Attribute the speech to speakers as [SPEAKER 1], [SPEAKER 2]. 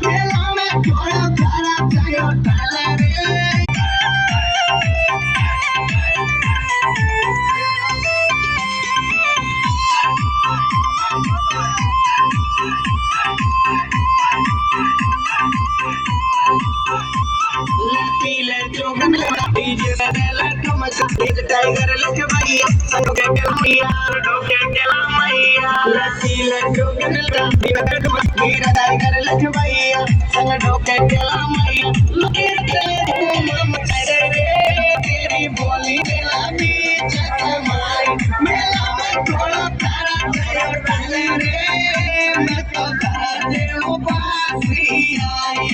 [SPEAKER 1] मेला में थोड़ा तारा जायो डाला रे पीले जोगन डीजे डाला ठमक एक टाइगर लग भैया संग के मैया डोके केला मैया पीले जोगन डीजे मेरा टाइगर लग भैया संग डोके केला मैया लगे धूम मचाए रे तेरी बोली मेला बीच कमाई मेला में थोड़ा तारा जायो डाले रे मैं तो तारे उपासी आई